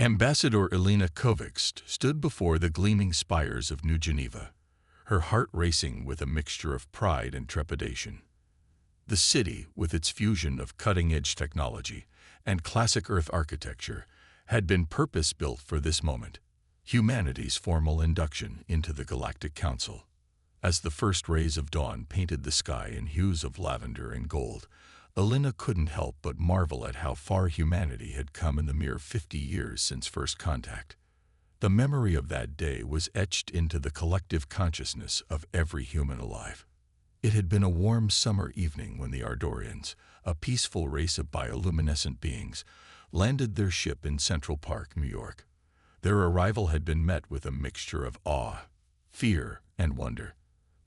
Ambassador Elena Kovacs stood before the gleaming spires of New Geneva, her heart racing with a mixture of pride and trepidation. The city, with its fusion of cutting-edge technology and classic Earth architecture, had been purpose-built for this moment, humanity's formal induction into the Galactic Council. As the first rays of dawn painted the sky in hues of lavender and gold, Elena couldn't help but marvel at how far humanity had come in the mere 50 years since first contact. The memory of that day was etched into the collective consciousness of every human alive. It had been a warm summer evening when the Ardorians, a peaceful race of bioluminescent beings, landed their ship in Central Park, New York. Their arrival had been met with a mixture of awe, fear, and wonder.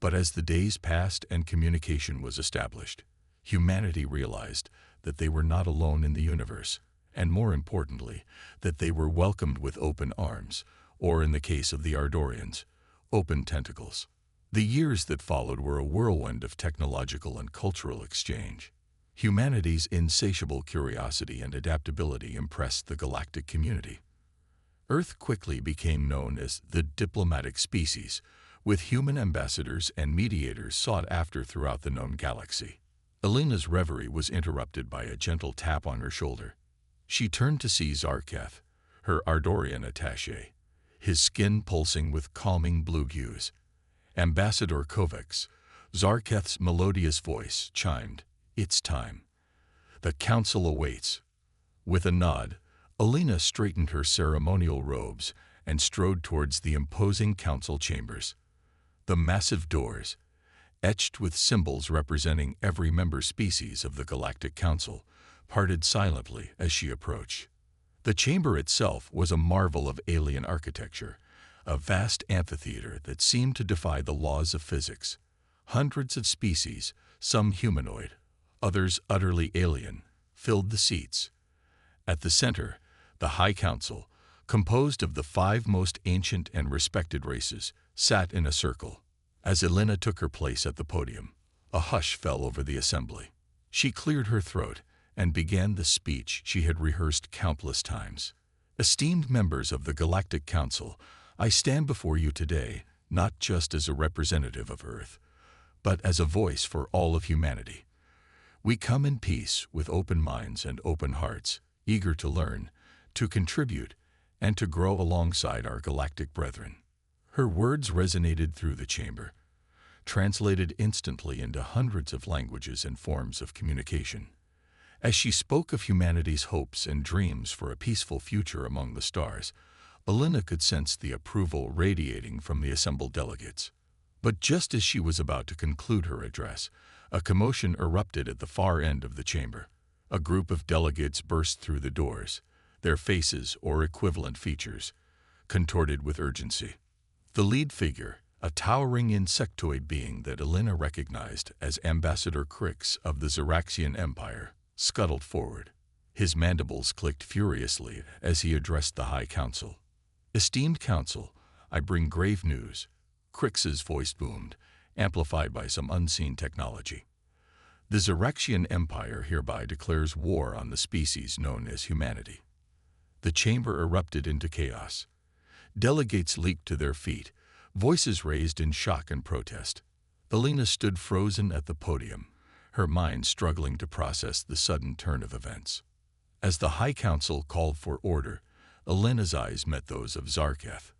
But as the days passed and communication was established, humanity realized that they were not alone in the universe, and more importantly, that they were welcomed with open arms, or in the case of the Ardorians, open tentacles. The years that followed were a whirlwind of technological and cultural exchange. Humanity's insatiable curiosity and adaptability impressed the galactic community. Earth quickly became known as the diplomatic species, with human ambassadors and mediators sought after throughout the known galaxy. Elena's reverie was interrupted by a gentle tap on her shoulder. She turned to see Zarketh, her Ardorian attaché, his skin pulsing with calming blue hues. Ambassador Kovacs, Zarketh's melodious voice chimed, "It's time. The council awaits." With a nod, Elena straightened her ceremonial robes and strode towards the imposing council chambers. The massive doors, etched with symbols representing every member species of the Galactic Council, parted silently as she approached. The chamber itself was a marvel of alien architecture, a vast amphitheater that seemed to defy the laws of physics. Hundreds of species, some humanoid, others utterly alien, filled the seats. At the center, the High Council, composed of the 5 most ancient and respected races, sat in a circle. As Elena took her place at the podium, a hush fell over the assembly. She cleared her throat and began the speech she had rehearsed countless times. "Esteemed members of the Galactic Council, I stand before you today not just as a representative of Earth, but as a voice for all of humanity. We come in peace with open minds and open hearts, eager to learn, to contribute, and to grow alongside our galactic brethren." Her words resonated through the chamber, translated instantly into hundreds of languages and forms of communication. As she spoke of humanity's hopes and dreams for a peaceful future among the stars, Elena could sense the approval radiating from the assembled delegates. But just as she was about to conclude her address, a commotion erupted at the far end of the chamber. A group of delegates burst through the doors, their faces or equivalent features contorted with urgency. The lead figure, a towering insectoid being that Elena recognized as Ambassador Crix of the Zeraxian Empire, scuttled forward. His mandibles clicked furiously as he addressed the High Council. "Esteemed Council, I bring grave news." Crix's voice boomed, amplified by some unseen technology. "The Zeraxian Empire hereby declares war on the species known as humanity." The chamber erupted into chaos. Delegates leaped to their feet, voices raised in shock and protest. Elena stood frozen at the podium, her mind struggling to process the sudden turn of events. As the High Council called for order, Elena's eyes met those of Zarketh.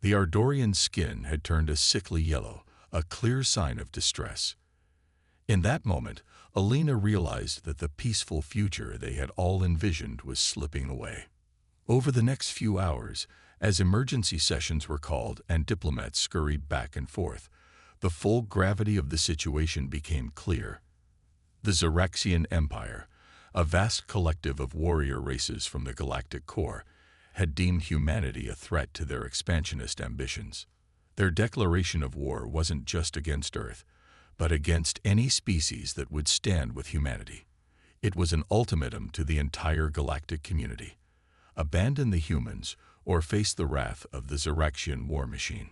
The Ardorian's skin had turned a sickly yellow, a clear sign of distress. In that moment, Elena realized that the peaceful future they had all envisioned was slipping away. Over the next few hours, as emergency sessions were called and diplomats scurried back and forth, the full gravity of the situation became clear. The Zeraxian Empire, a vast collective of warrior races from the galactic core, had deemed humanity a threat to their expansionist ambitions. Their declaration of war wasn't just against Earth, but against any species that would stand with humanity. It was an ultimatum to the entire galactic community. Abandon the humans, or face the wrath of the Zeraxian war machine.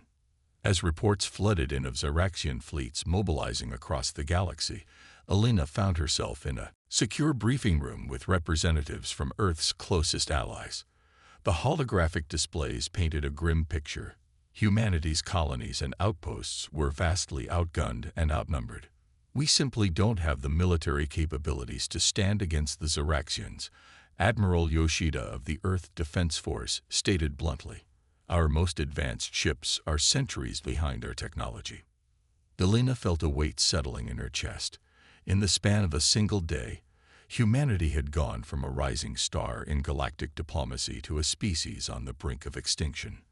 As reports flooded in of Zeraxian fleets mobilizing across the galaxy, Elena found herself in a secure briefing room with representatives from Earth's closest allies. The holographic displays painted a grim picture. Humanity's colonies and outposts were vastly outgunned and outnumbered. "We simply don't have the military capabilities to stand against the Xeraxians," Admiral Yoshida of the Earth Defense Force stated bluntly. "Our most advanced ships are centuries behind our technology." Elena felt a weight settling in her chest. In the span of a single day, humanity had gone from a rising star in galactic diplomacy to a species on the brink of extinction.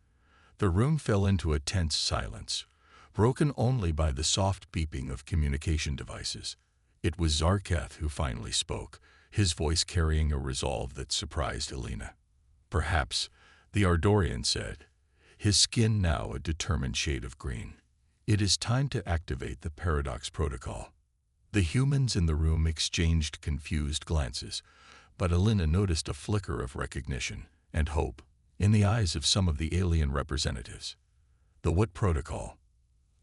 The room fell into a tense silence, broken only by the soft beeping of communication devices. It was Zarketh who finally spoke, his voice carrying a resolve that surprised Elena. "Perhaps," the Ardorian said, his skin now a determined shade of green. "It is time to activate the Paradox Protocol." The humans in the room exchanged confused glances, but Elena noticed a flicker of recognition and hope in the eyes of some of the alien representatives. "The what protocol?"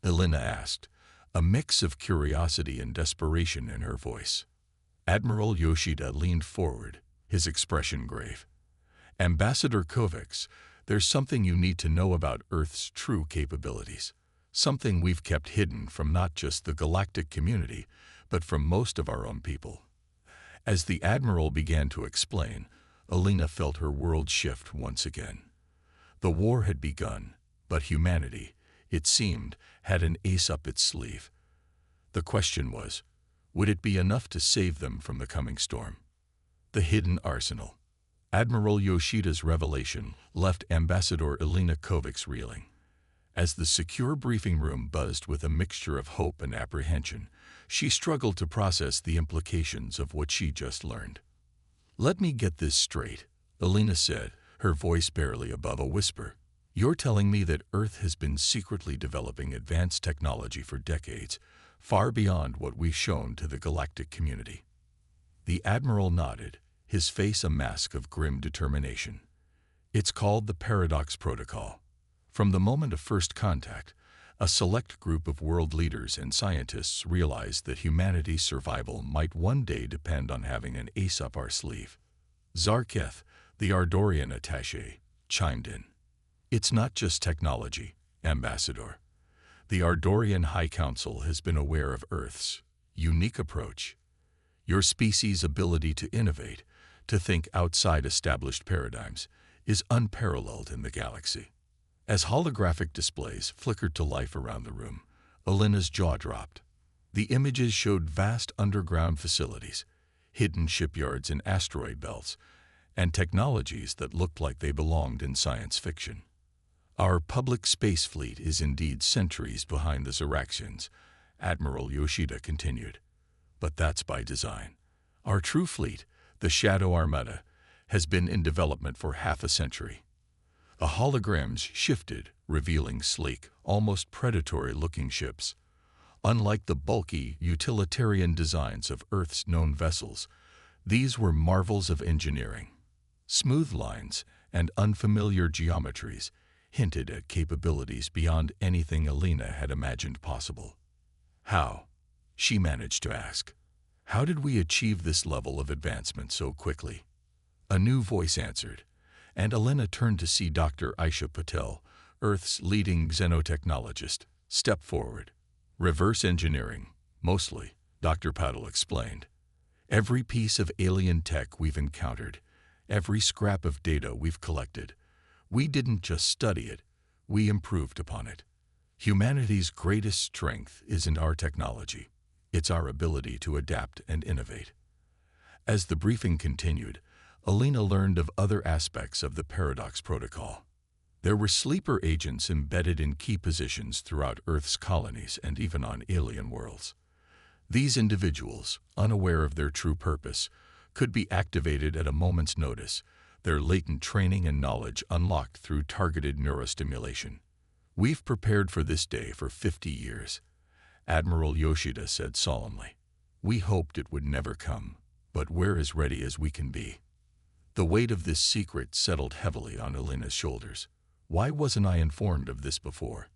Elena asked, a mix of curiosity and desperation in her voice. Admiral Yoshida leaned forward, his expression grave. "Ambassador Kovacs, there's something you need to know about Earth's true capabilities. Something we've kept hidden from not just the galactic community, but from most of our own people." As the Admiral began to explain, Elena felt her world shift once again. The war had begun, but humanity, it seemed, had an ace up its sleeve. The question was, would it be enough to save them from the coming storm? The hidden arsenal. Admiral Yoshida's revelation left Ambassador Elena Kovacs reeling. As the secure briefing room buzzed with a mixture of hope and apprehension, she struggled to process the implications of what she just learned. "Let me get this straight," Elena said, her voice barely above a whisper. "You're telling me that Earth has been secretly developing advanced technology for decades, far beyond what we've shown to the galactic community?" The Admiral nodded, his face a mask of grim determination. "It's called the Paradox Protocol. From the moment of first contact, a select group of world leaders and scientists realized that humanity's survival might one day depend on having an ace up our sleeve." Zarketh, the Ardorian attaché, chimed in. "It's not just technology, Ambassador. The Ardorian High Council has been aware of Earth's unique approach. Your species' ability to innovate, to think outside established paradigms, is unparalleled in the galaxy." As holographic displays flickered to life around the room, Elena's jaw dropped. The images showed vast underground facilities, hidden shipyards in asteroid belts, and technologies that looked like they belonged in science fiction. "Our public space fleet is indeed centuries behind the Xeraxians," Admiral Yoshida continued. "But that's by design. Our true fleet, the Shadow Armada, has been in development for half a century." The holograms shifted, revealing sleek, almost predatory-looking ships. Unlike the bulky, utilitarian designs of Earth's known vessels, these were marvels of engineering. Smooth lines and unfamiliar geometries hinted at capabilities beyond anything Elena had imagined possible. "How?" she managed to ask. "How did we achieve this level of advancement so quickly?" A new voice answered, and Elena turned to see Dr. Aisha Patel, Earth's leading xenotechnologist, step forward. "Reverse engineering, mostly," Dr. Patel explained. "Every piece of alien tech we've encountered, every scrap of data we've collected, we didn't just study it, we improved upon it. Humanity's greatest strength isn't our technology, it's our ability to adapt and innovate." As the briefing continued, Elena learned of other aspects of the Paradox Protocol. There were sleeper agents embedded in key positions throughout Earth's colonies and even on alien worlds. These individuals, unaware of their true purpose, could be activated at a moment's notice, their latent training and knowledge unlocked through targeted neurostimulation. "We've prepared for this day for 50 years, Admiral Yoshida said solemnly. "We hoped it would never come, but we're as ready as we can be." The weight of this secret settled heavily on Elena's shoulders. Why wasn't I informed of this before?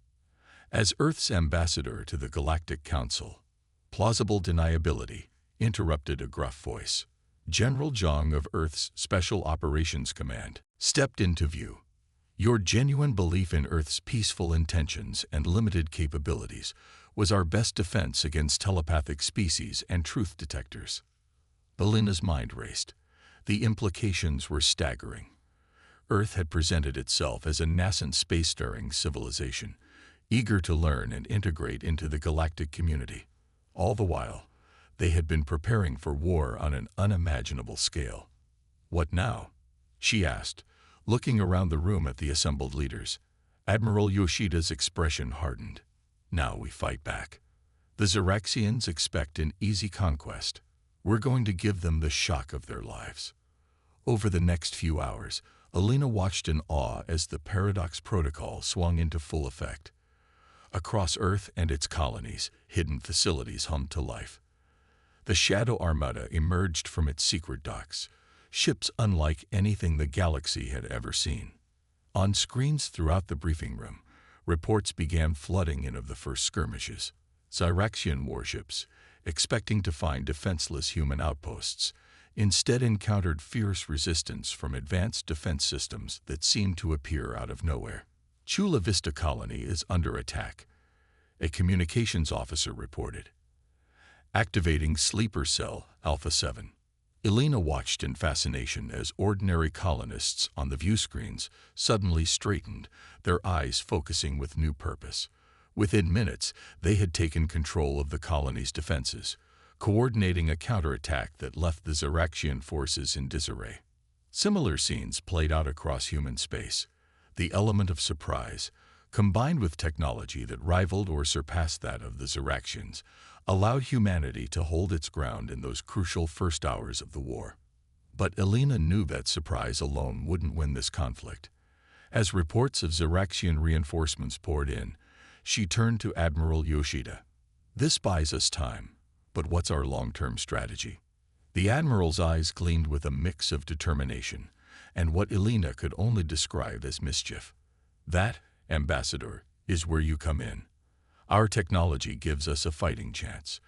As Earth's ambassador to the Galactic Council, plausible deniability, interrupted a gruff voice. "General Zhang of Earth's Special Operations Command," stepped into view. Your genuine belief in Earth's peaceful intentions and limited capabilities was our best defense against telepathic species and truth detectors. Alina's mind raced. The implications were staggering. Earth had presented itself as a nascent spacefaring civilization, eager to learn and integrate into the galactic community. All the while, they had been preparing for war on an unimaginable scale. What now? She asked, looking around the room at the assembled leaders. Admiral Yoshida's expression hardened. Now we fight back. The Xeraxians expect an easy conquest. We're going to give them the shock of their lives. Over the next few hours, Alina watched in awe as the Paradox Protocol swung into full effect. Across Earth and its colonies, hidden facilities hummed to life. The Shadow Armada emerged from its secret docks, ships unlike anything the galaxy had ever seen. On screens throughout the briefing room, reports began flooding in of the first skirmishes. Xeraxian warships, expecting to find defenseless human outposts, instead encountered fierce resistance from advanced defense systems that seemed to appear out of nowhere. Chula Vista Colony is under attack, a communications officer reported. Activating Sleeper Cell Alpha 7. Alina watched in fascination as ordinary colonists on the view screens suddenly straightened, their eyes focusing with new purpose. Within minutes, they had taken control of the colony's defenses, coordinating a counterattack that left the Xeraxian forces in disarray. Similar scenes played out across human space. The element of surprise, combined with technology that rivaled or surpassed that of the Xeraxians, allowed humanity to hold its ground in those crucial first hours of the war. But Alina knew that surprise alone wouldn't win this conflict. As reports of Xeraxian reinforcements poured in, she turned to Admiral Yoshida. This buys us time, but what's our long-term strategy? The Admiral's eyes gleamed with a mix of determination and what Alina could only describe as mischief. That, Ambassador, is where you come in. Our technology gives us a fighting chance,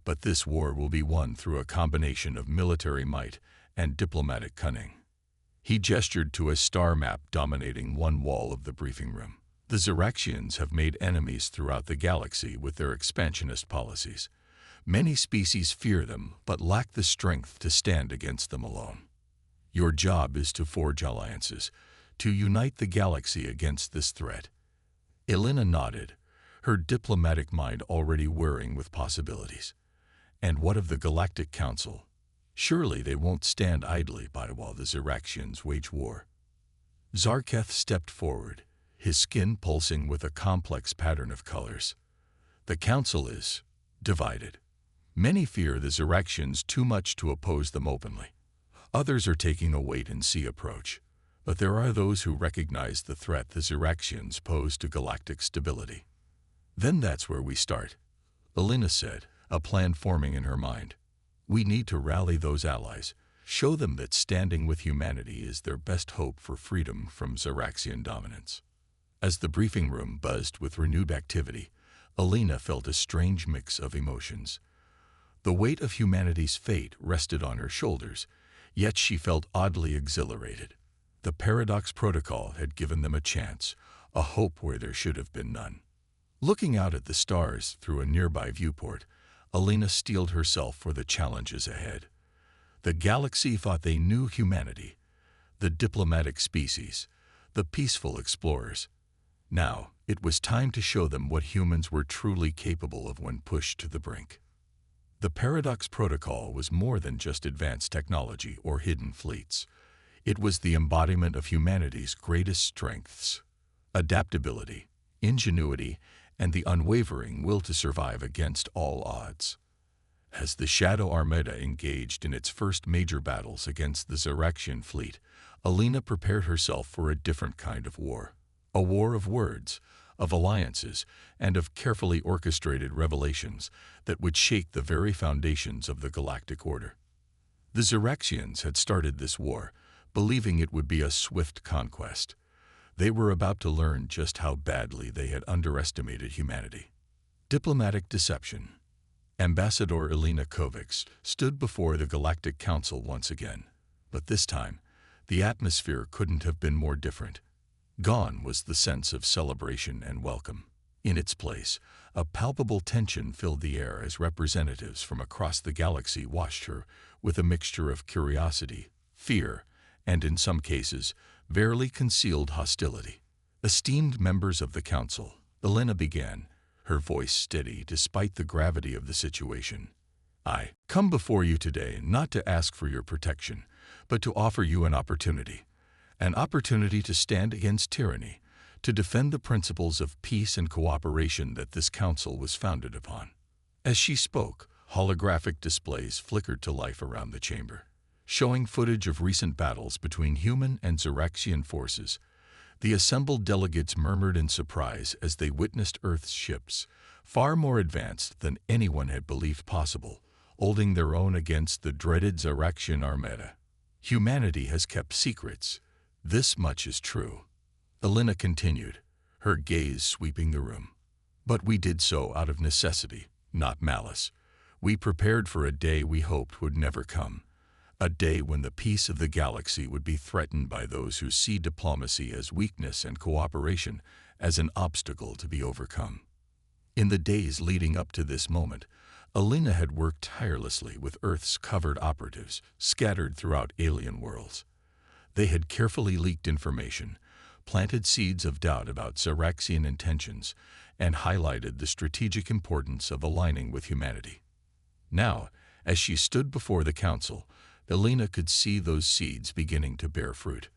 but this war will be won through a combination of military might and diplomatic cunning. He gestured to a star map dominating one wall of the briefing room. The Xeraxians have made enemies throughout the galaxy with their expansionist policies. Many species fear them but lack the strength to stand against them alone. Your job is to forge alliances, to unite the galaxy against this threat. Alina nodded, her diplomatic mind already whirring with possibilities. And what of the Galactic Council? Surely they won't stand idly by while the Xeraxians wage war. Zarketh stepped forward, his skin pulsing with a complex pattern of colors. The Council is divided. Many fear the Xeraxians too much to oppose them openly. Others are taking a wait-and-see approach. But there are those who recognize the threat the Xeraxians pose to galactic stability. Then that's where we start, Alina said, a plan forming in her mind. We need to rally those allies, show them that standing with humanity is their best hope for freedom from Xeraxian dominance. As the briefing room buzzed with renewed activity, Alina felt a strange mix of emotions. The weight of humanity's fate rested on her shoulders, yet she felt oddly exhilarated. The Paradox Protocol had given them a chance, a hope where there should have been none. Looking out at the stars through a nearby viewport, Alina steeled herself for the challenges ahead. The galaxy thought they knew humanity, the diplomatic species, the peaceful explorers. Now, it was time to show them what humans were truly capable of when pushed to the brink. The Paradox Protocol was more than just advanced technology or hidden fleets. It was the embodiment of humanity's greatest strengths: adaptability, ingenuity, and the unwavering will to survive against all odds. As the Shadow Armada engaged in its first major battles against the Xeraxian fleet, Alina prepared herself for a different kind of war. A war of words, of alliances, and of carefully orchestrated revelations that would shake the very foundations of the galactic order. The Xeraxians had started this war, believing it would be a swift conquest. They were about to learn just how badly they had underestimated humanity. Diplomatic deception. Ambassador Alina Kovacs stood before the Galactic Council once again, but this time, The atmosphere couldn't have been more different. Gone was the sense of celebration and welcome. In its place, a palpable tension filled the air as representatives from across the galaxy watched her with a mixture of curiosity, fear, and in some cases, barely concealed hostility. Esteemed members of the council, Elena began, her voice steady despite the gravity of the situation. I come before you today not to ask for your protection, but to offer you an opportunity to stand against tyranny, to defend the principles of peace and cooperation that this council was founded upon. As she spoke, holographic displays flickered to life around the chamber, showing footage of recent battles between human and Xeraxian forces. The assembled delegates murmured in surprise as they witnessed Earth's ships, far more advanced than anyone had believed possible, holding their own against the dreaded Xeraxian armada. Humanity has kept secrets. This much is true. Elena continued, her gaze sweeping the room. But we did so out of necessity, not malice. We prepared for a day we hoped would never come. A day when the peace of the galaxy would be threatened by those who see diplomacy as weakness and cooperation as an obstacle to be overcome. In the days leading up to this moment, Elena had worked tirelessly with Earth's covered operatives scattered throughout alien worlds. They had carefully leaked information, planted seeds of doubt about Xeraxian intentions, and highlighted the strategic importance of aligning with humanity. Now, as she stood before the council, Elena could see those seeds beginning to bear fruit.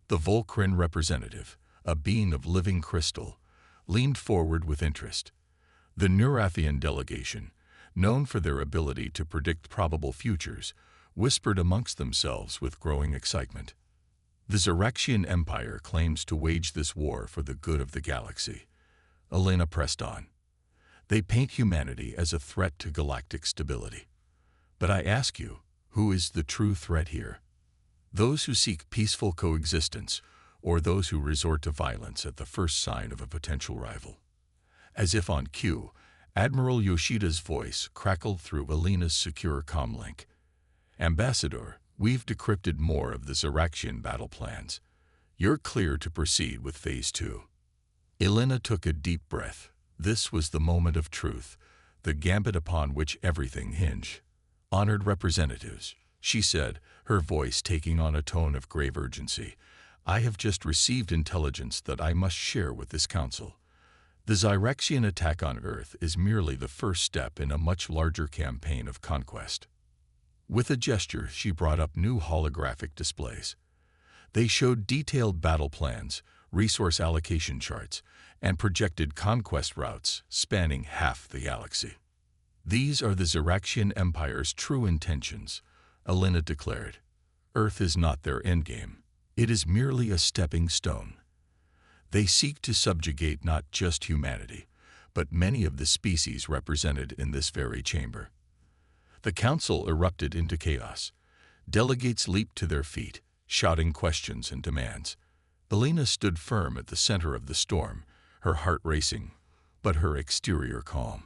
The Volcrin representative, a being of living crystal, leaned forward with interest. The Neurathian delegation, known for their ability to predict probable futures, whispered amongst themselves with growing excitement. The Xeraxian Empire claims to wage this war for the good of the galaxy. Elena pressed on. They paint humanity as a threat to galactic stability. But I ask you, who is the true threat here? Those who seek peaceful coexistence, or those who resort to violence at the first sign of a potential rival? As if on cue, Admiral Yoshida's voice crackled through Elena's secure comlink. Ambassador, we've decrypted more of the Xeraxian battle plans. You're clear to proceed with Phase 2. Elena took a deep breath. This was the moment of truth, the gambit upon which everything hinged. Honored representatives, she said, her voice taking on a tone of grave urgency, I have just received intelligence that I must share with this council. The Xeraxian attack on Earth is merely the first step in a much larger campaign of conquest. With a gesture, she brought up new holographic displays. They showed detailed battle plans, resource allocation charts, and projected conquest routes spanning half the galaxy. These are the Xeraxian Empire's true intentions, Elena declared. Earth is not their endgame. It is merely a stepping stone. They seek to subjugate not just humanity, but many of the species represented in this very chamber. The council erupted into chaos. Delegates leaped to their feet, shouting questions and demands. Elena stood firm at the center of the storm, her heart racing, but her exterior calm.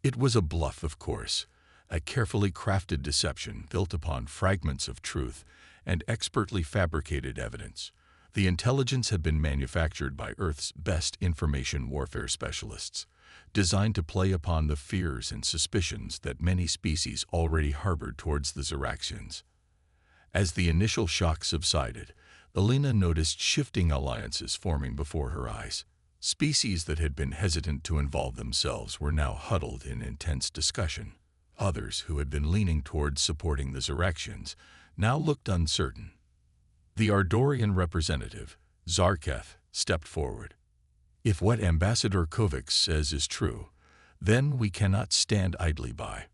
It was a bluff, of course, a carefully crafted deception built upon fragments of truth and expertly fabricated evidence. The intelligence had been manufactured by Earth's best information warfare specialists, designed to play upon the fears and suspicions that many species already harbored towards the Xeraxians. As the initial shock subsided, Elena noticed shifting alliances forming before her eyes. Species that had been hesitant to involve themselves were now huddled in intense discussion. Others, who had been leaning towards supporting the Xeraxians, now looked uncertain. The Ardorian representative, Zarketh, stepped forward. If what Ambassador Kovacs says is true, then we cannot stand idly by.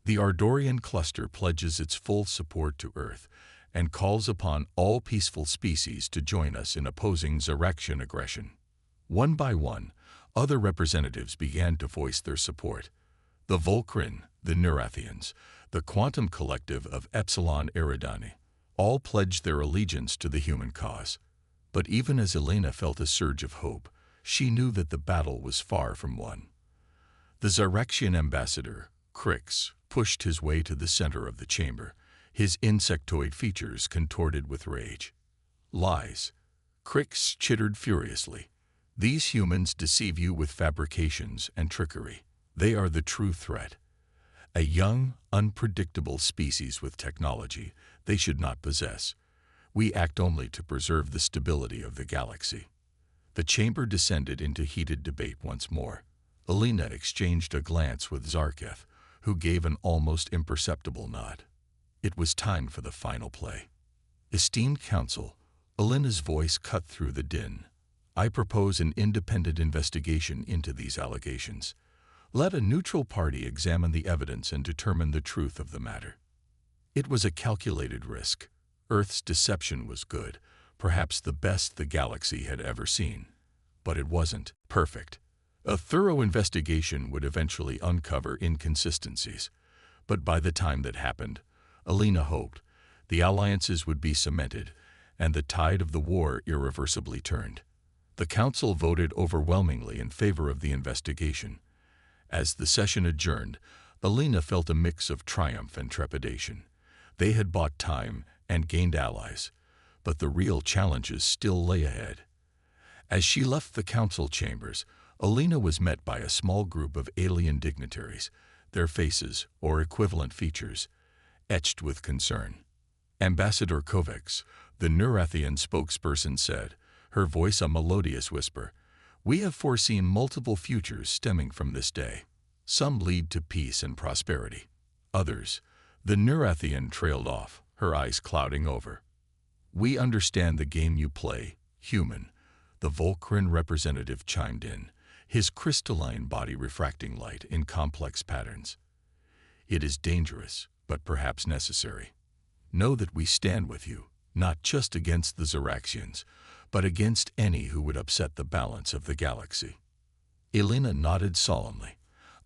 The Ardorian cluster pledges its full support to Earth and calls upon all peaceful species to join us in opposing Xeraxian aggression. One by one, other representatives began to voice their support. The Volcrin, the Neurathians, the Quantum Collective of Epsilon Eridani, all pledged their allegiance to the human cause. But even as Elena felt a surge of hope, she knew that the battle was far from won. The Xeraxian ambassador, Crix, pushed his way to the center of the chamber, his insectoid features contorted with rage. Lies. Crix chittered furiously. These humans deceive you with fabrications and trickery. They are the true threat. A young, unpredictable species with technology they should not possess. We act only to preserve the stability of the galaxy. The chamber descended into heated debate once more. Alina exchanged a glance with Zarketh, who gave an almost imperceptible nod. It was time for the final play. Esteemed council, Alina's voice cut through the din. I propose an independent investigation into these allegations. Let a neutral party examine the evidence and determine the truth of the matter. It was a calculated risk. Earth's deception was good, perhaps the best the galaxy had ever seen. But it wasn't perfect. A thorough investigation would eventually uncover inconsistencies. But by the time that happened, Alina hoped, the alliances would be cemented and the tide of the war irreversibly turned. The council voted overwhelmingly in favor of the investigation. As the session adjourned, Alina felt a mix of triumph and trepidation. They had bought time and gained allies, but the real challenges still lay ahead. As she left the council chambers, Alina was met by a small group of alien dignitaries, their faces, or equivalent features, etched with concern. Ambassador Kovacs, the Neurathian spokesperson, said, her voice a melodious whisper, "We have foreseen multiple futures stemming from this day. Some lead to peace and prosperity. Others." The Neurathian trailed off, her eyes clouding over. "We understand the game you play, human," the Volcran representative chimed in, his crystalline body refracting light in complex patterns. "It is dangerous, but perhaps necessary. Know that we stand with you, not just against the Zeraxians, but against any who would upset the balance of the galaxy." Alina nodded solemnly,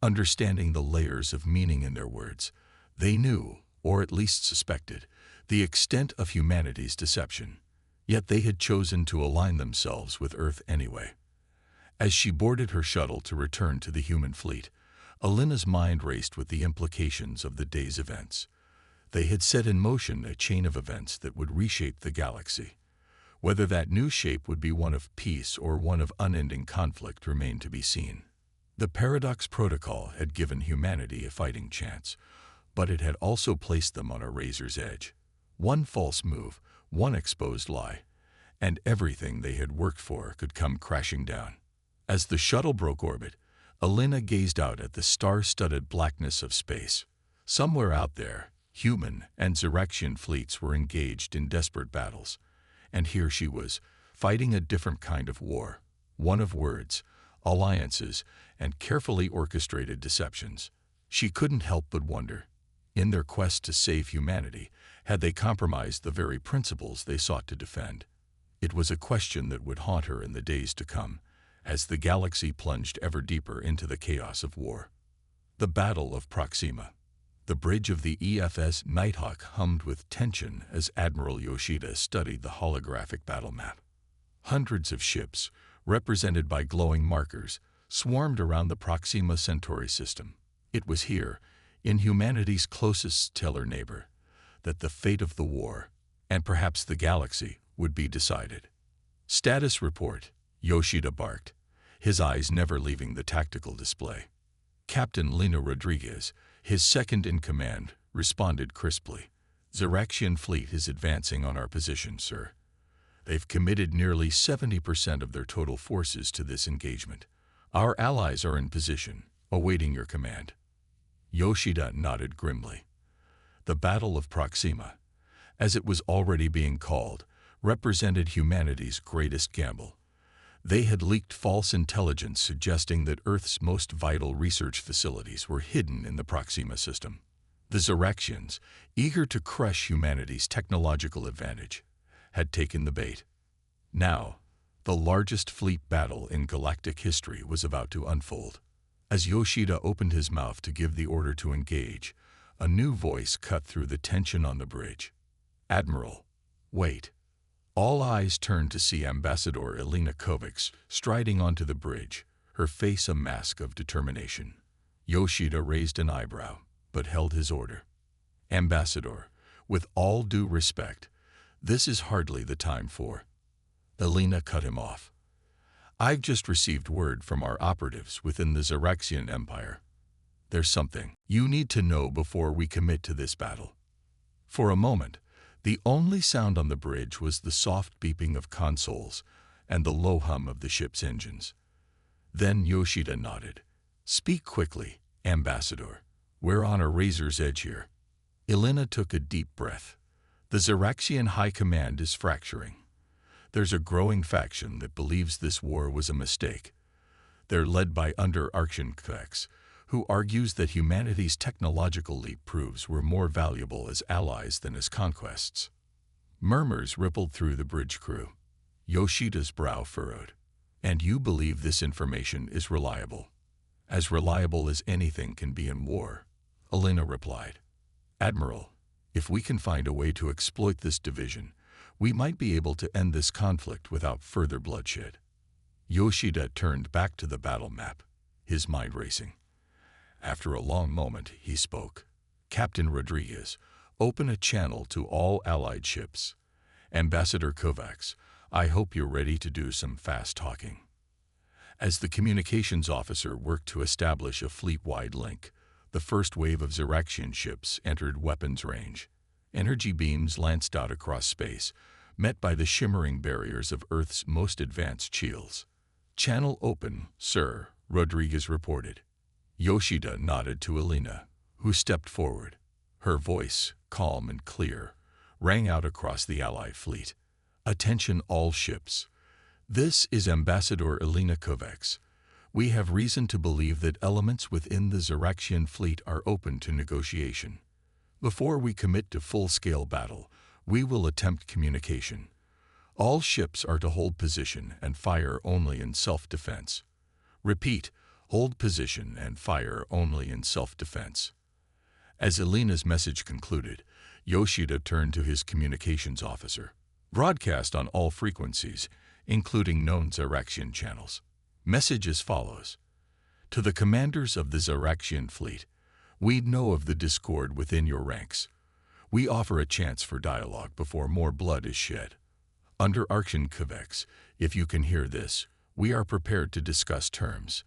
understanding the layers of meaning in their words. They knew, or at least suspected, the extent of humanity's deception, yet they had chosen to align themselves with Earth anyway. As she boarded her shuttle to return to the human fleet, Alina's mind raced with the implications of the day's events. They had set in motion a chain of events that would reshape the galaxy. Whether that new shape would be one of peace or one of unending conflict remained to be seen. The Paradox Protocol had given humanity a fighting chance, but it had also placed them on a razor's edge. One false move, one exposed lie, and everything they had worked for could come crashing down. As the shuttle broke orbit, Alina gazed out at the star-studded blackness of space. Somewhere out there, human and Zeraxian fleets were engaged in desperate battles, and here she was, fighting a different kind of war, one of words, alliances, and carefully orchestrated deceptions. She couldn't help but wonder, in their quest to save humanity, had they compromised the very principles they sought to defend? It was a question that would haunt her in the days to come, as the galaxy plunged ever deeper into the chaos of war. The Battle of Proxima. The bridge of the EFS Nighthawk hummed with tension as Admiral Yoshida studied the holographic battle map. Hundreds of ships, represented by glowing markers, swarmed around the Proxima Centauri system. It was here, in humanity's closest stellar neighbor, that the fate of the war, and perhaps the galaxy, would be decided. "Status report," Yoshida barked, his eyes never leaving the tactical display. Captain Lino Rodriguez, his second-in-command, responded crisply. "Zeraxian fleet is advancing on our position, sir. They've committed nearly 70% of their total forces to this engagement. Our allies are in position, awaiting your command." Yoshida nodded grimly. The Battle of Proxima, as it was already being called, represented humanity's greatest gamble. They had leaked false intelligence suggesting that Earth's most vital research facilities were hidden in the Proxima system. The Zeraxians, eager to crush humanity's technological advantage, had taken the bait. Now, the largest fleet battle in galactic history was about to unfold. As Yoshida opened his mouth to give the order to engage, a new voice cut through the tension on the bridge. "Admiral, wait." All eyes turned to see Ambassador Alina Kovacs striding onto the bridge, her face a mask of determination. Yoshida raised an eyebrow, but held his order. "Ambassador, with all due respect, This is hardly the time for. Elena cut him off. I've just received word from our operatives within the Xeraxian Empire. There's something you need to know before we commit to this battle. For a moment, the only sound on the bridge was the soft beeping of consoles and the low hum of the ship's engines. Then Yoshida nodded. Speak quickly, Ambassador. We're on a razor's edge here. Elena took a deep breath. The Xeraxian High Command is fracturing. There's a growing faction that believes this war was a mistake. They're led by Under-Archean Kvex, who argues that humanity's technological leap proves we're more valuable as allies than as conquests. Murmurs rippled through the bridge crew. Yoshida's brow furrowed. And you believe this information is reliable? As reliable as anything can be in war, Elena replied. Admiral, if we can find a way to exploit this division, we might be able to end this conflict without further bloodshed. Yoshida turned back to the battle map, his mind racing. After a long moment, he spoke. Captain Rodriguez, open a channel to all Allied ships. Ambassador Kovacs, I hope you're ready to do some fast talking. As the communications officer worked to establish a fleet-wide link, the first wave of Xeraxian ships entered weapons range. Energy beams lanced out across space, met by the shimmering barriers of Earth's most advanced shields. Channel open, sir, Rodriguez reported. Yoshida nodded to Elena, who stepped forward. Her voice, calm and clear, rang out across the Allied fleet. Attention all ships. This is Ambassador Elena Kovacs. We have reason to believe that elements within the Xeraxian fleet are open to negotiation. Before we commit to full-scale battle, we will attempt communication. All ships are to hold position and fire only in self-defense. Repeat, hold position and fire only in self-defense. As Elena's message concluded, Yoshida turned to his communications officer. Broadcast on all frequencies, including known Xeraxian channels. Message as follows. To the commanders of the Xeraxian fleet, we know of the discord within your ranks. We offer a chance for dialogue before more blood is shed. Under Archean Kvex, if you can hear this, we are prepared to discuss terms.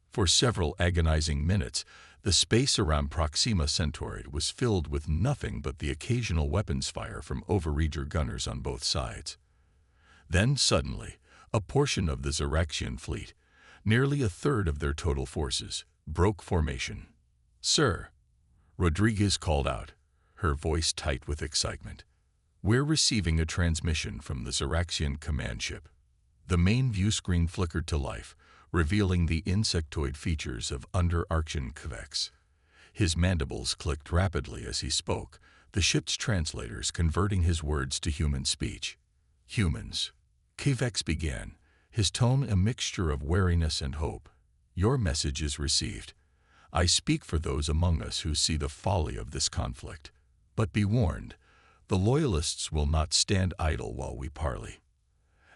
For several agonizing minutes, the space around Proxima Centauri was filled with nothing but the occasional weapons fire from overreager gunners on both sides. Then suddenly, a portion of the Xeraxian fleet, nearly a third of their total forces, broke formation. Sir, Rodriguez called out, her voice tight with excitement. We're receiving a transmission from the Xeraxian command ship. The main view screen flickered to life, revealing the insectoid features of Under-Archean Kvex. His mandibles clicked rapidly as he spoke, the ship's translators converting his words to human speech. Humans. Kvex began, his tone a mixture of wariness and hope. Your message is received. I speak for those among us who see the folly of this conflict. But be warned, the Loyalists will not stand idle while we parley.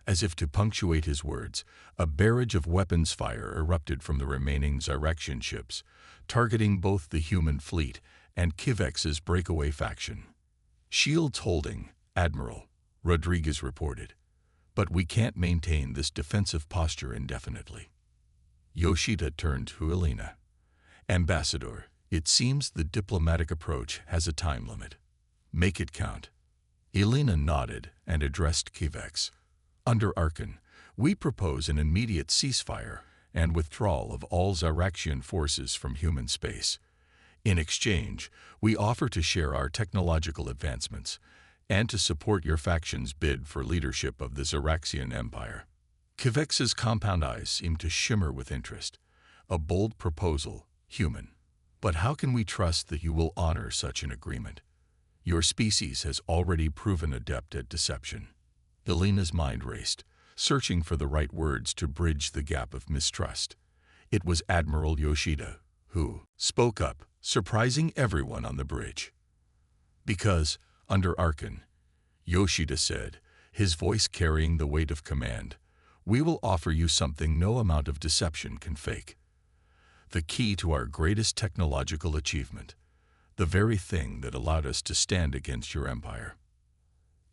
As if to punctuate his words, a barrage of weapons fire erupted from the remaining Xeraxian ships, targeting both the human fleet and Kvex's breakaway faction. Shields holding, Admiral, Rodriguez reported. But we can't maintain this defensive posture indefinitely. Yoshida turned to Elena. Ambassador, it seems the diplomatic approach has a time limit. Make it count. Elena nodded and addressed Kvex. Under Archean, we propose an immediate ceasefire and withdrawal of all Xeraxian forces from human space. In exchange, we offer to share our technological advancements and to support your faction's bid for leadership of the Xeraxian Empire. Kvex's compound eyes seemed to shimmer with interest. A bold proposal, human. But how can we trust that you will honor such an agreement? Your species has already proven adept at deception. Elena's mind raced, searching for the right words to bridge the gap of mistrust. It was Admiral Yoshida who spoke up, surprising everyone on the bridge. Because, under Archean, Yoshida said, his voice carrying the weight of command, we will offer you something no amount of deception can fake. The key to our greatest technological achievement, the very thing that allowed us to stand against your empire.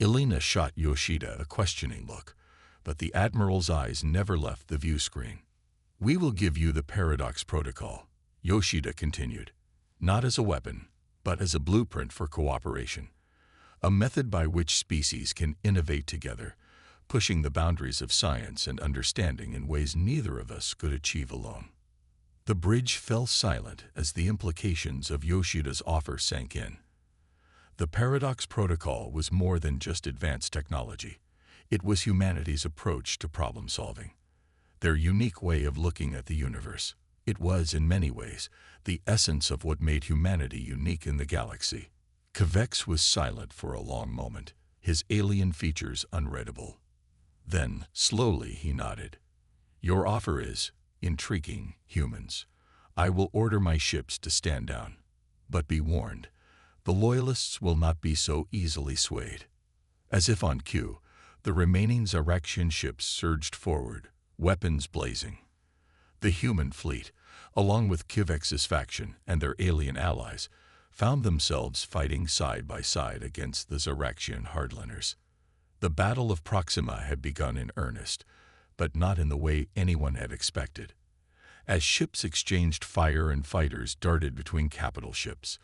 Elena shot Yoshida a questioning look, but the Admiral's eyes never left the view screen. "We will give you the Paradox Protocol," Yoshida continued, "not as a weapon, but as a blueprint for cooperation, a method by which species can innovate together, pushing the boundaries of science and understanding in ways neither of us could achieve alone." The bridge fell silent as the implications of Yoshida's offer sank in. The Paradox Protocol was more than just advanced technology. It was humanity's approach to problem solving, their unique way of looking at the universe. It was, in many ways, the essence of what made humanity unique in the galaxy. Kvex was silent for a long moment, his alien features unreadable. Then, slowly, he nodded. "Your offer is intriguing, humans. I will order my ships to stand down. But be warned, the Loyalists will not be so easily swayed." As if on cue, the remaining Zaraxian ships surged forward, weapons blazing. The human fleet, along with Kvex's faction and their alien allies, found themselves fighting side by side against the Zaraxian hardliners. The Battle of Proxima had begun in earnest, but not in the way anyone had expected. As ships exchanged fire and fighters darted between capital ships,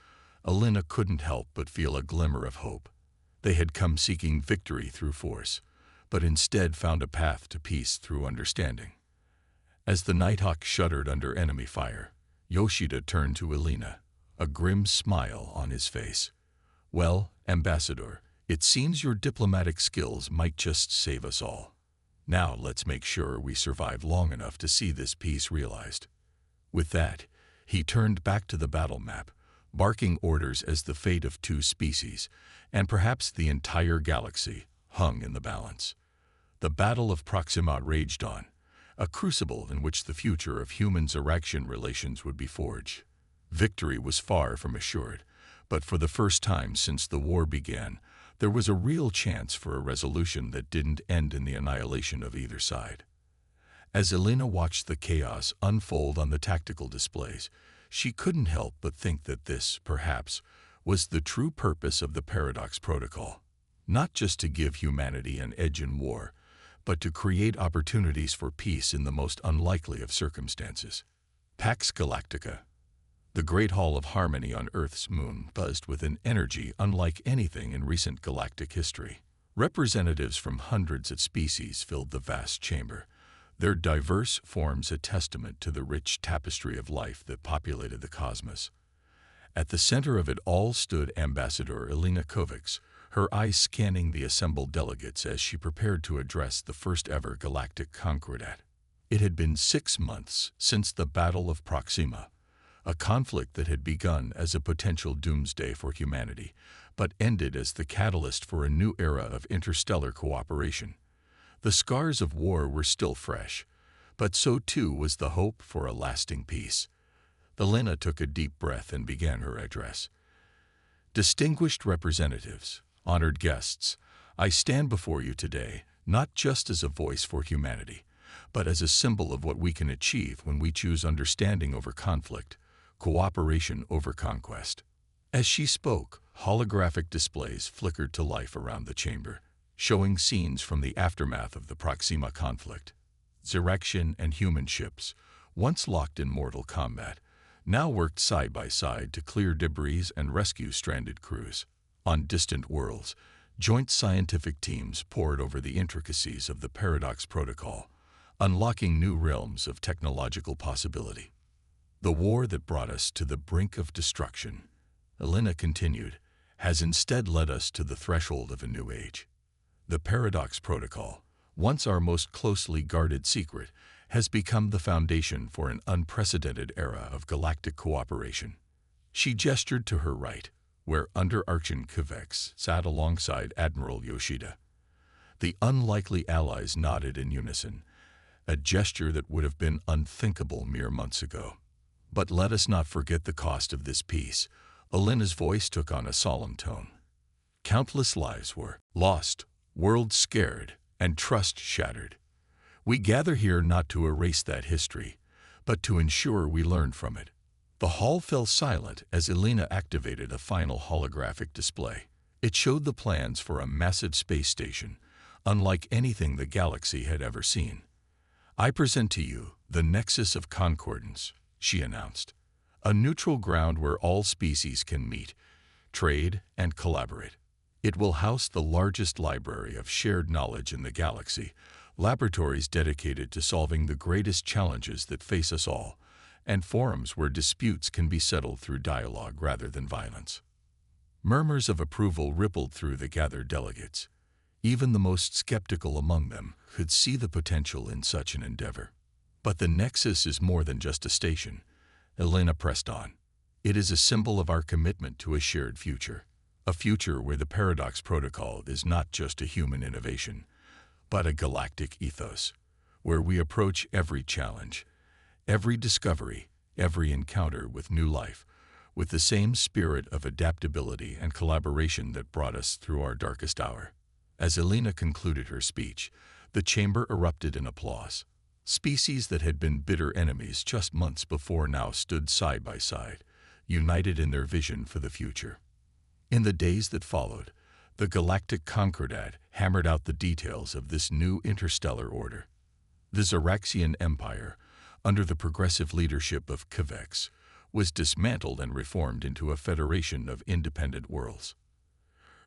Elena couldn't help but feel a glimmer of hope. They had come seeking victory through force, but instead found a path to peace through understanding. As the Nighthawk shuddered under enemy fire, Yoshida turned to Elena, a grim smile on his face. "Well, Ambassador, it seems your diplomatic skills might just save us all. Now let's make sure we survive long enough to see this peace realized." With that, he turned back to the battle map, barking orders as the fate of two species, and perhaps the entire galaxy, hung in the balance. The Battle of Proxima raged on, a crucible in which the future of human-Zaraxian relations would be forged. Victory was far from assured, but for the first time since the war began, there was a real chance for a resolution that didn't end in the annihilation of either side. As Elena watched the chaos unfold on the tactical displays, she couldn't help but think that this, perhaps, was the true purpose of the Paradox Protocol. Not just to give humanity an edge in war, but to create opportunities for peace in the most unlikely of circumstances. Pax Galactica. The Great Hall of Harmony on Earth's moon buzzed with an energy unlike anything in recent galactic history. Representatives from hundreds of species filled the vast chamber, their diverse forms a testament to the rich tapestry of life that populated the cosmos. At the center of it all stood Ambassador Elena Kovacs, her eyes scanning the assembled delegates as she prepared to address the first-ever galactic concordat. It had been 6 months since the Battle of Proxima, a conflict that had begun as a potential doomsday for humanity, but ended as the catalyst for a new era of interstellar cooperation. The scars of war were still fresh, but so too was the hope for a lasting peace. Elena took a deep breath and began her address. "Distinguished representatives, honored guests, I stand before you today not just as a voice for humanity, but as a symbol of what we can achieve when we choose understanding over conflict, cooperation over conquest." As she spoke, holographic displays flickered to life around the chamber, showing scenes from the aftermath of the Proxima conflict. Zaraxian and human ships, once locked in mortal combat, now worked side by side to clear debris and rescue stranded crews. On distant worlds, joint scientific teams pored over the intricacies of the Paradox Protocol, unlocking new realms of technological possibility. "The war that brought us to the brink of destruction," Elena continued, "has instead led us to the threshold of a new age. The Paradox Protocol, once our most closely guarded secret, has become the foundation for an unprecedented era of galactic cooperation." She gestured to her right, where Under-Archon Kvex sat alongside Admiral Yoshida. The unlikely allies nodded in unison, a gesture that would have been unthinkable mere months ago. "But let us not forget the cost of this peace." Elena's voice took on a solemn tone. "Countless lives were lost, worlds scared, and trust shattered. We gather here not to erase that history, but to ensure we learn from it." The hall fell silent as Elena activated a final holographic display. It showed the plans for a massive space station, unlike anything the galaxy had ever seen. "I present to you the Nexus of Concordance," she announced, "a neutral ground where all species can meet, trade, and collaborate. It will house the largest library of shared knowledge in the galaxy, laboratories dedicated to solving the greatest challenges that face us all, and forums where disputes can be settled through dialogue rather than violence." Murmurs of approval rippled through the gathered delegates. Even the most skeptical among them could see the potential in such an endeavor. "But the Nexus is more than just a station," Elena pressed on. "It is a symbol of our commitment to a shared future. A future where the Paradox Protocol is not just a human innovation, but a galactic ethos, where we approach every challenge, every discovery, every encounter with new life, with the same spirit of adaptability and collaboration that brought us through our darkest hour." As Elena concluded her speech, the chamber erupted in applause. Species that had been bitter enemies just months before now stood side by side, united in their vision for the future. In the days that followed, the Galactic Concordat hammered out the details of this new interstellar order. The Xeraxian Empire, under the progressive leadership of Kvex, was dismantled and reformed into a federation of independent worlds.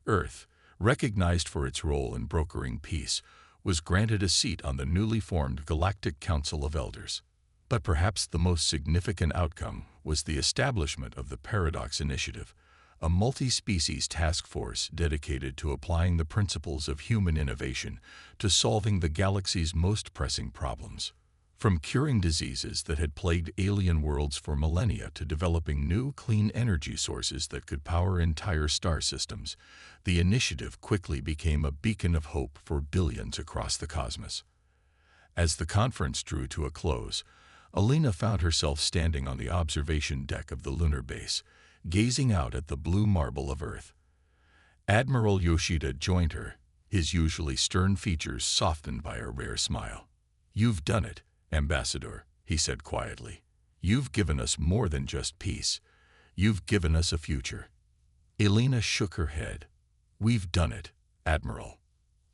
Earth, recognized for its role in brokering peace, was granted a seat on the newly formed Galactic Council of Elders. But perhaps the most significant outcome was the establishment of the Paradox Initiative, a multi-species task force dedicated to applying the principles of human innovation to solving the galaxy's most pressing problems. From curing diseases that had plagued alien worlds for millennia to developing new clean energy sources that could power entire star systems, the initiative quickly became a beacon of hope for billions across the cosmos. As the conference drew to a close, Elena found herself standing on the observation deck of the lunar base, gazing out at the blue marble of Earth. Admiral Yoshida joined her, his usually stern features softened by a rare smile. "You've done it, Ambassador," he said quietly. "You've given us more than just peace. You've given us a future." Elena shook her head. "We've done it, Admiral.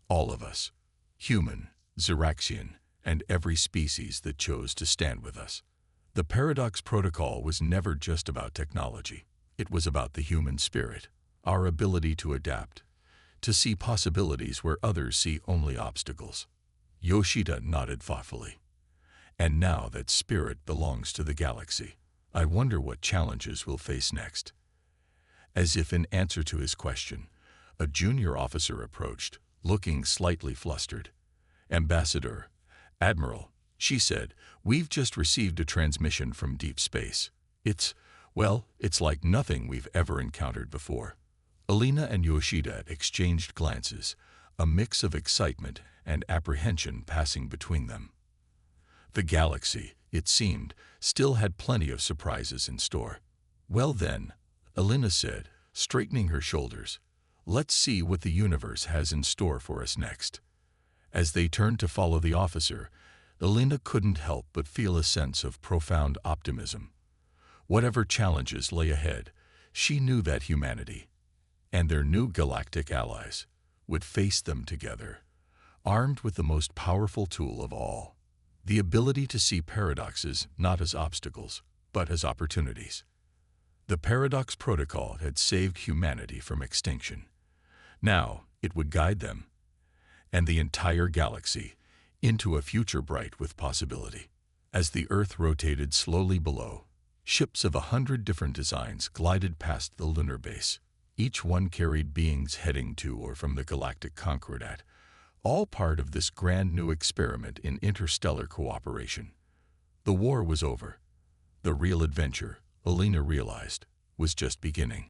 All of us. Human, Xeraxian, and every species that chose to stand with us. The Paradox Protocol was never just about technology. It was about the human spirit, our ability to adapt, to see possibilities where others see only obstacles." Yoshida nodded thoughtfully. "And now that spirit belongs to the galaxy. I wonder what challenges we'll face next." As if in answer to his question, a junior officer approached, looking slightly flustered. "Ambassador, Admiral," she said, "we've just received a transmission from deep space. It's like nothing we've ever encountered before." Elena and Yoshida exchanged glances, a mix of excitement and apprehension passing between them. The galaxy, it seemed, still had plenty of surprises in store. "Well then," Elena said, straightening her shoulders, "let's see what the universe has in store for us next." As they turned to follow the officer, Elena couldn't help but feel a sense of profound optimism. Whatever challenges lay ahead, she knew that humanity, and their new galactic allies, would face them together, armed with the most powerful tool of all, the ability to see paradoxes not as obstacles, but as opportunities. The Paradox Protocol had saved humanity from extinction. Now it would guide them, and the entire galaxy, into a future bright with possibility. As the Earth rotated slowly below, ships of 100 different designs glided past the lunar base. Each one carried beings heading to or from the Galactic Concordat, all part of this grand new experiment in interstellar cooperation. The war was over. The real adventure, Elena realized, was just beginning.